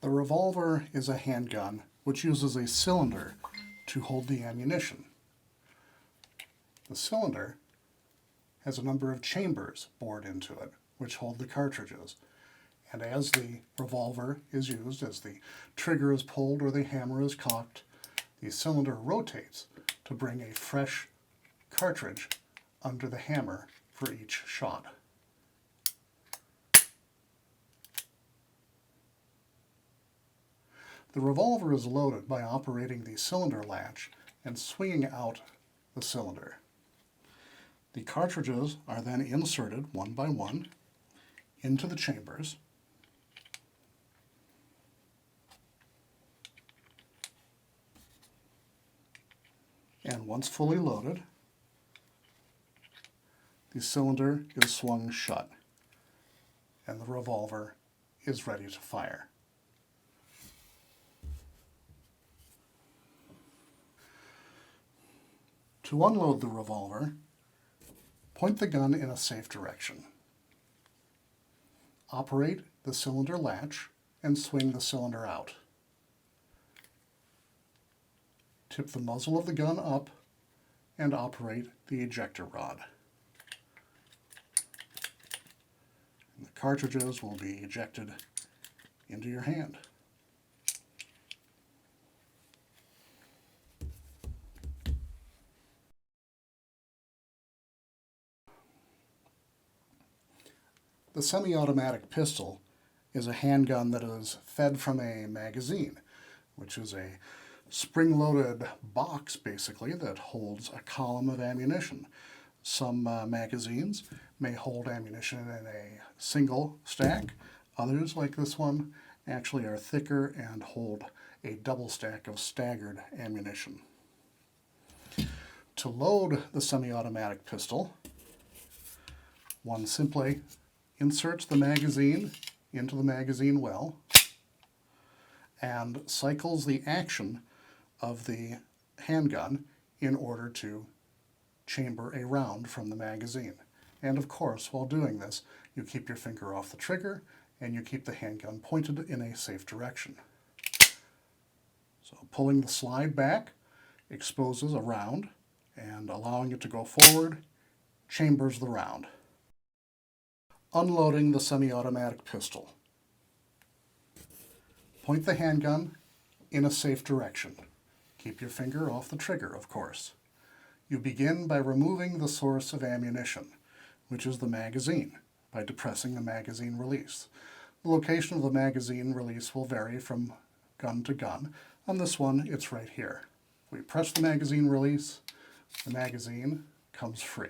The revolver is a handgun which uses a cylinder to hold the ammunition. The cylinder has a number of chambers bored into it which hold the cartridges. And as the revolver is used, as the trigger is pulled or the hammer is cocked, the cylinder rotates to bring a fresh cartridge under the hammer for each shot. The revolver is loaded by operating the cylinder latch and swinging out the cylinder. The cartridges are then inserted one by one into the chambers. And once fully loaded, the cylinder is swung shut and the revolver is ready to fire. To unload the revolver, point the gun in a safe direction. Operate the cylinder latch and swing the cylinder out. Tip the muzzle of the gun up and operate the ejector rod. And the cartridges will be ejected into your hand. The semi-automatic pistol is a handgun that is fed from a magazine, which is a spring-loaded box, basically, that holds a column of ammunition. Some magazines may hold ammunition in a single stack. Others, like this one, actually are thicker and hold a double stack of staggered ammunition. To load the semi-automatic pistol, one simply inserts the magazine into the magazine well and cycles the action of the handgun in order to chamber a round from the magazine. And of course, while doing this, you keep your finger off the trigger and you keep the handgun pointed in a safe direction. So pulling the slide back exposes a round, and allowing it to go forward chambers the round. Unloading the semi-automatic pistol. Point the handgun in a safe direction. Keep your finger off the trigger, of course. You begin by removing the source of ammunition, which is the magazine, by depressing the magazine release. The location of the magazine release will vary from gun to gun. On this one, it's right here. We press the magazine release, the magazine comes free.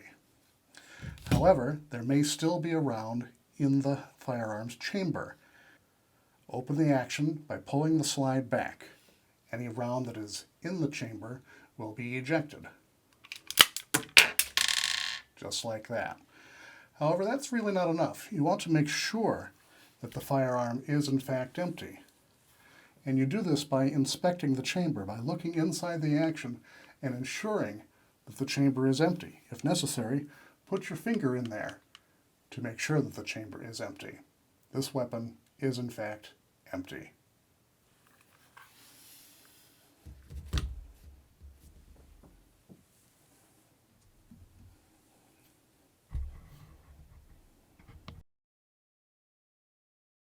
However, there may still be a round in the firearm's chamber. Open the action by pulling the slide back. Any round that is in the chamber will be ejected. Just like that. However, that's really not enough. You want to make sure that the firearm is in fact empty. And you do this by inspecting the chamber, by looking inside the action and ensuring that the chamber is empty. If necessary, put your finger in there to make sure that the chamber is empty. This weapon is in fact empty.